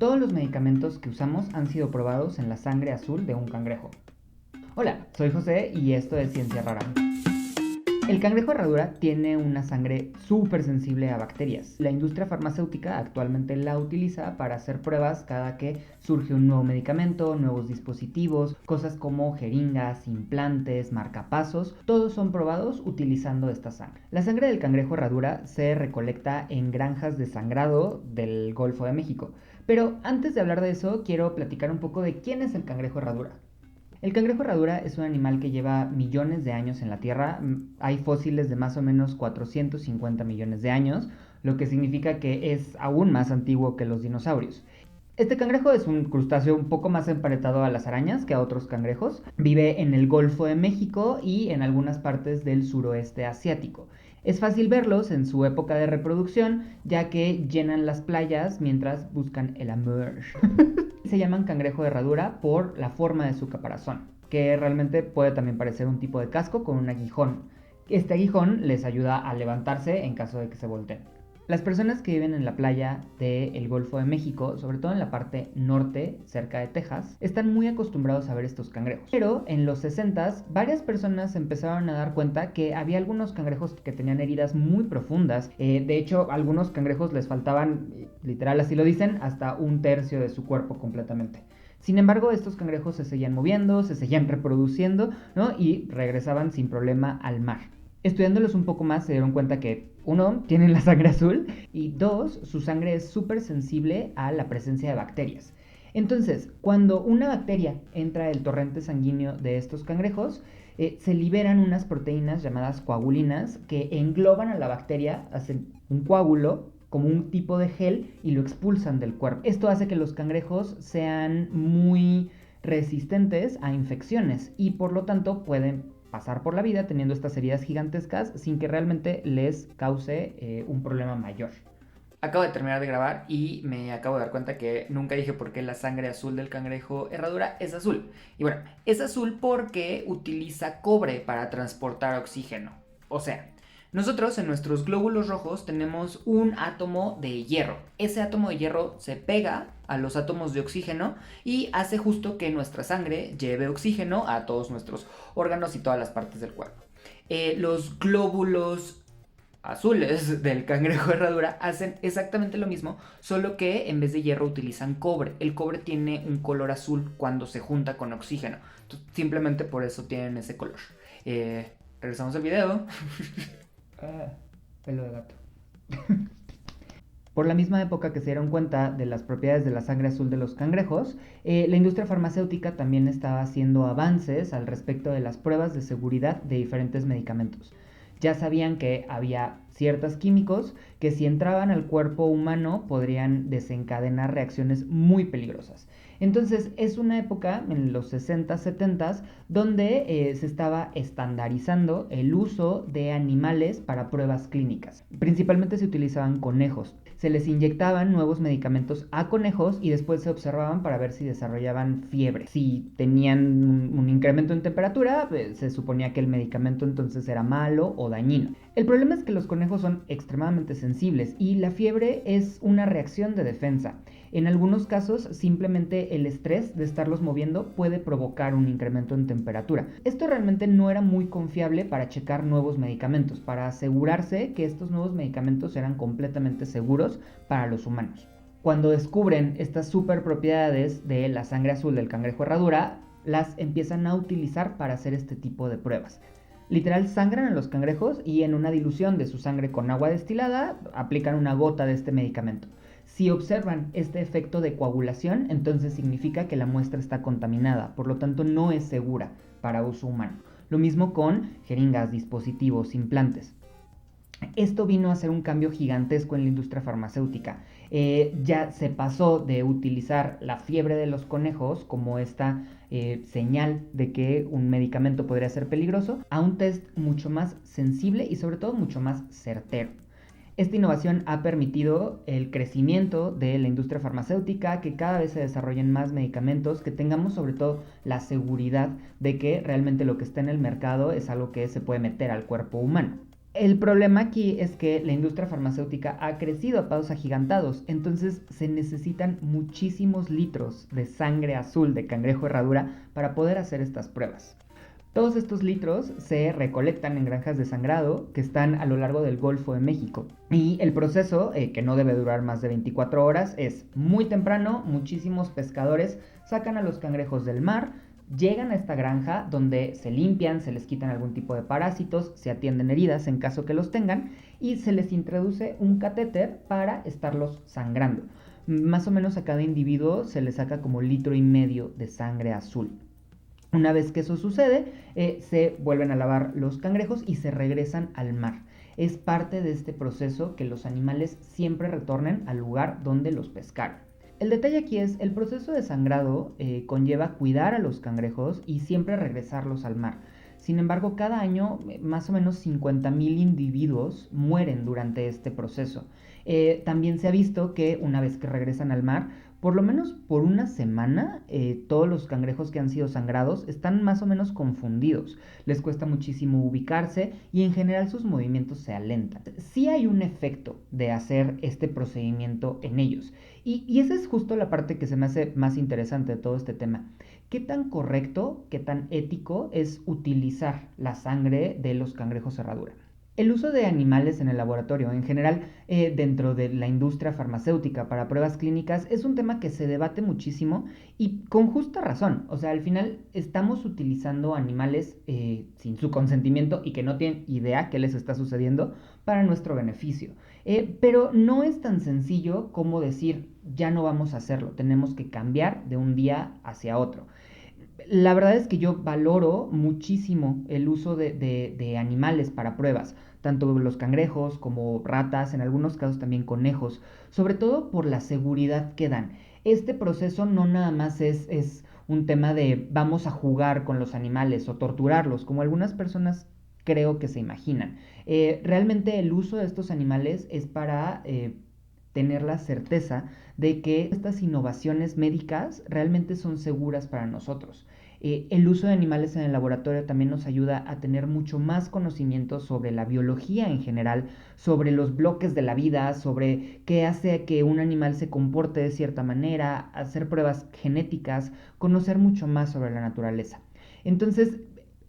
Todos los medicamentos que usamos han sido probados en la sangre azul de un cangrejo. Hola, soy José y esto es Ciencia Rara. El cangrejo herradura tiene una sangre súper sensible a bacterias. La industria farmacéutica actualmente la utiliza para hacer pruebas cada que surge un nuevo medicamento, nuevos dispositivos, cosas como jeringas, implantes, marcapasos, todos son probados utilizando esta sangre. La sangre del cangrejo herradura se recolecta en granjas de sangrado del Golfo de México. Pero antes de hablar de eso, quiero platicar un poco de quién es el cangrejo herradura. El cangrejo herradura es un animal que lleva millones de años en la Tierra. Hay fósiles de más o menos 450 millones de años, lo que significa que es aún más antiguo que los dinosaurios. Este cangrejo es un crustáceo un poco más emparentado a las arañas que a otros cangrejos. Vive en el Golfo de México y en algunas partes del suroeste asiático. Es fácil verlos en su época de reproducción, ya que llenan las playas mientras buscan el amor. Se llaman cangrejo de herradura por la forma de su caparazón, que realmente puede también parecer un tipo de casco con un aguijón. Este aguijón les ayuda a levantarse en caso de que se volteen. Las personas que viven en la playa del Golfo de México, sobre todo en la parte norte, cerca de Texas, están muy acostumbrados a ver estos cangrejos. Pero en los 60s, varias personas empezaron a dar cuenta que había algunos cangrejos que tenían heridas muy profundas. De hecho, a algunos cangrejos les faltaban, literal así lo dicen, hasta un tercio de su cuerpo completamente. Sin embargo, estos cangrejos se seguían moviendo, se seguían reproduciendo, ¿no? Y regresaban sin problema al mar. Estudiándolos un poco más se dieron cuenta que, uno, tienen la sangre azul y dos, su sangre es súper sensible a la presencia de bacterias. Entonces, cuando una bacteria entra al torrente sanguíneo de estos cangrejos, se liberan unas proteínas llamadas coagulinas que engloban a la bacteria, hacen un coágulo como un tipo de gel y lo expulsan del cuerpo. Esto hace que los cangrejos sean muy resistentes a infecciones y por lo tanto pueden pasar por la vida teniendo estas heridas gigantescas sin que realmente les cause un problema mayor. Acabo de terminar de grabar y me acabo de dar cuenta que nunca dije por qué la sangre azul del cangrejo herradura es azul. Y bueno, es azul porque utiliza cobre para transportar oxígeno. O sea, nosotros en nuestros glóbulos rojos tenemos un átomo de hierro. Ese átomo de hierro se pega a los átomos de oxígeno y hace justo que nuestra sangre lleve oxígeno a todos nuestros órganos y todas las partes del cuerpo. Los glóbulos azules del cangrejo herradura hacen exactamente lo mismo, solo que en vez de hierro utilizan cobre. El cobre tiene un color azul cuando se junta con oxígeno. Entonces, simplemente por eso tienen ese color. Regresamos al video. Pelo de gato. Por la misma época que se dieron cuenta de las propiedades de la sangre azul de los cangrejos, la industria farmacéutica también estaba haciendo avances al respecto de las pruebas de seguridad de diferentes medicamentos. Ya sabían que había ciertos químicos que si entraban al cuerpo humano podrían desencadenar reacciones muy peligrosas. Entonces es una época, en los 60, 70, donde se estaba estandarizando el uso de animales para pruebas clínicas. Principalmente se utilizaban conejos. Se les inyectaban nuevos medicamentos a conejos y después se observaban para ver si desarrollaban fiebre. Si tenían un incremento en temperatura, se suponía que el medicamento entonces era malo o dañino. El problema es que los conejos son extremadamente sensibles y la fiebre es una reacción de defensa. En algunos casos, simplemente el estrés de estarlos moviendo puede provocar un incremento en temperatura. Esto realmente no era muy confiable para checar nuevos medicamentos, para asegurarse que estos nuevos medicamentos eran completamente seguros para los humanos. Cuando descubren estas super propiedades de la sangre azul del cangrejo herradura, las empiezan a utilizar para hacer este tipo de pruebas. Literal sangran a los cangrejos y en una dilución de su sangre con agua destilada aplican una gota de este medicamento. Si observan este efecto de coagulación, entonces significa que la muestra está contaminada, por lo tanto no es segura para uso humano. Lo mismo con jeringas, dispositivos, implantes. Esto vino a ser un cambio gigantesco en la industria farmacéutica. Ya se pasó de utilizar la fiebre de los conejos como esta señal de que un medicamento podría ser peligroso a un test mucho más sensible y sobre todo mucho más certero. Esta innovación ha permitido el crecimiento de la industria farmacéutica, que cada vez se desarrollen más medicamentos, que tengamos sobre todo la seguridad de que realmente lo que está en el mercado es algo que se puede meter al cuerpo humano. El problema aquí es que la industria farmacéutica ha crecido a pasos agigantados, entonces se necesitan muchísimos litros de sangre azul de cangrejo herradura para poder hacer estas pruebas. Todos estos litros se recolectan en granjas de sangrado que están a lo largo del Golfo de México. Y el proceso, que no debe durar más de 24 horas, es muy temprano, muchísimos pescadores sacan a los cangrejos del mar, llegan a esta granja donde se limpian, se les quitan algún tipo de parásitos, se atienden heridas en caso que los tengan y se les introduce un catéter para estarlos sangrando. Más o menos a cada individuo se le saca como 1,5 litros de sangre azul. Una vez que eso sucede, se vuelven a lavar los cangrejos y se regresan al mar. Es parte de este proceso que los animales siempre retornen al lugar donde los pescaron. El detalle aquí es, el proceso de sangrado conlleva cuidar a los cangrejos y siempre regresarlos al mar. Sin embargo, cada año más o menos 50,000 individuos mueren durante este proceso. También se ha visto que una vez que regresan al mar, por lo menos por una semana, todos los cangrejos que han sido sangrados están más o menos confundidos. Les cuesta muchísimo ubicarse y en general sus movimientos se alentan. Sí hay un efecto de hacer este procedimiento en ellos. Y esa es justo la parte que se me hace más interesante de todo este tema. ¿Qué tan correcto, qué tan ético es utilizar la sangre de los cangrejos herradura? El uso de animales en el laboratorio, en general dentro de la industria farmacéutica para pruebas clínicas, es un tema que se debate muchísimo y con justa razón. O sea, al final estamos utilizando animales sin su consentimiento y que no tienen idea qué les está sucediendo para nuestro beneficio. Pero no es tan sencillo como decir, ya no vamos a hacerlo, tenemos que cambiar de un día hacia otro. La verdad es que yo valoro muchísimo el uso de animales para pruebas, tanto los cangrejos como ratas, en algunos casos también conejos, sobre todo por la seguridad que dan. Este proceso no nada más es un tema de vamos a jugar con los animales o torturarlos, como algunas personas creo que se imaginan. Realmente el uso de estos animales es para tener la certeza de que estas innovaciones médicas realmente son seguras para nosotros. El uso de animales en el laboratorio también nos ayuda a tener mucho más conocimiento sobre la biología en general, sobre los bloques de la vida, sobre qué hace que un animal se comporte de cierta manera, hacer pruebas genéticas, conocer mucho más sobre la naturaleza. Entonces,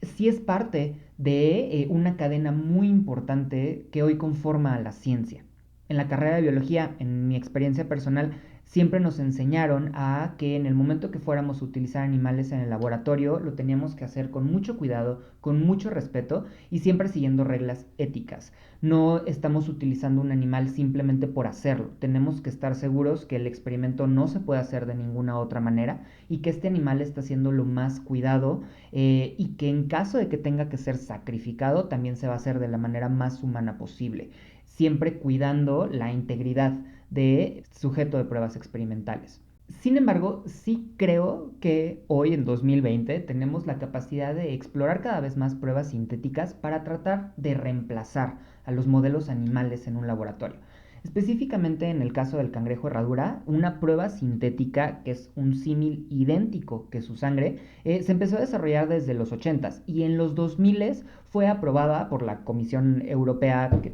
sí es parte de una cadena muy importante que hoy conforma a la ciencia. En la carrera de biología, en mi experiencia personal, siempre nos enseñaron a que en el momento que fuéramos a utilizar animales en el laboratorio, lo teníamos que hacer con mucho cuidado, con mucho respeto y siempre siguiendo reglas éticas. No estamos utilizando un animal simplemente por hacerlo. Tenemos que estar seguros que el experimento no se puede hacer de ninguna otra manera y que este animal está siendo lo más cuidado y que en caso de que tenga que ser sacrificado, también se va a hacer de la manera más humana posible, siempre cuidando la integridad de sujeto de pruebas experimentales. Sin embargo, sí creo que hoy en 2020 tenemos la capacidad de explorar cada vez más pruebas sintéticas para tratar de reemplazar a los modelos animales en un laboratorio. Específicamente en el caso del cangrejo herradura, una prueba sintética que es un símil idéntico que su sangre, se empezó a desarrollar desde los 80s y en los 2000s fue aprobada por la Comisión Europea que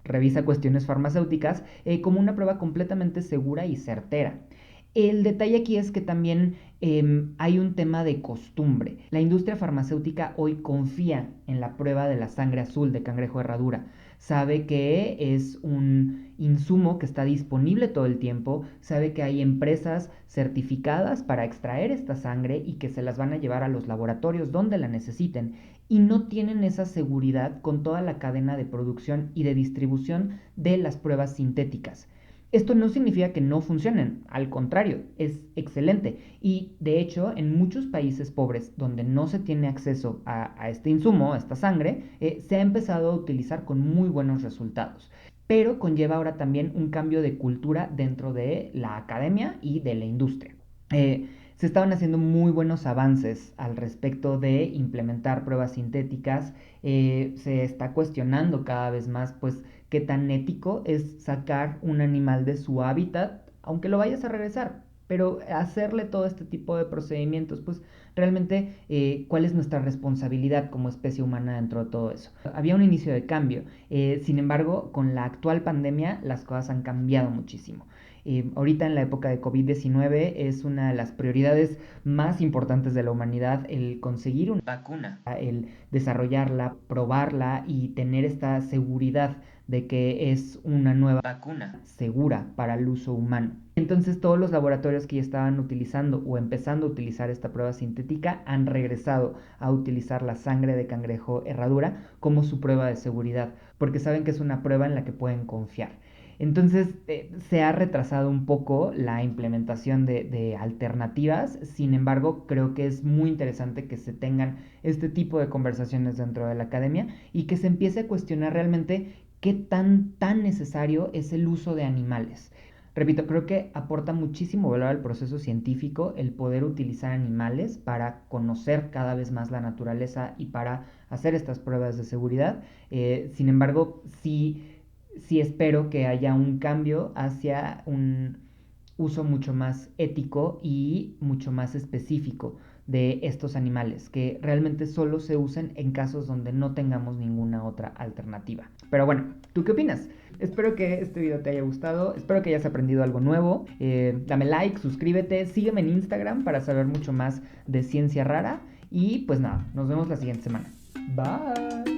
revisa cuestiones farmacéuticas como una prueba completamente segura y certera. El detalle aquí es que también hay un tema de costumbre. La industria farmacéutica hoy confía en la prueba de la sangre azul de cangrejo herradura. Sabe que es un insumo que está disponible todo el tiempo, sabe que hay empresas certificadas para extraer esta sangre y que se las van a llevar a los laboratorios donde la necesiten y no tienen esa seguridad con toda la cadena de producción y de distribución de las pruebas sintéticas. Esto no significa que no funcionen, al contrario, es excelente. Y de hecho, en muchos países pobres donde no se tiene acceso a este insumo, a esta sangre, se ha empezado a utilizar con muy buenos resultados. Pero conlleva ahora también un cambio de cultura dentro de la academia y de la industria. Se estaban haciendo muy buenos avances al respecto de implementar pruebas sintéticas. Se está cuestionando cada vez más, pues, qué tan ético es sacar un animal de su hábitat, aunque lo vayas a regresar. Pero hacerle todo este tipo de procedimientos, pues realmente cuál es nuestra responsabilidad como especie humana dentro de todo eso. Había un inicio de cambio, sin embargo, con la actual pandemia las cosas han cambiado muchísimo. Ahorita en la época de COVID-19 es una de las prioridades más importantes de la humanidad el conseguir una vacuna, el desarrollarla, probarla y tener esta seguridad de que es una nueva vacuna segura para el uso humano. Entonces todos los laboratorios que ya estaban utilizando o empezando a utilizar esta prueba sintética han regresado a utilizar la sangre de cangrejo herradura como su prueba de seguridad, porque saben que es una prueba en la que pueden confiar. Entonces se ha retrasado un poco la implementación de alternativas, sin embargo creo que es muy interesante que se tengan este tipo de conversaciones dentro de la academia y que se empiece a cuestionar realmente qué tan necesario es el uso de animales. Repito, creo que aporta muchísimo valor al proceso científico el poder utilizar animales para conocer cada vez más la naturaleza y para hacer estas pruebas de seguridad. Sin embargo, sí espero que haya un cambio hacia un uso mucho más ético y mucho más específico de estos animales, que realmente solo se usen en casos donde no tengamos ninguna otra alternativa. Pero bueno, ¿tú qué opinas? Espero que este video te haya gustado, espero que hayas aprendido algo nuevo. Dame like, suscríbete, sígueme en Instagram para saber mucho más de ciencia rara y pues nada, nos vemos la siguiente semana. Bye.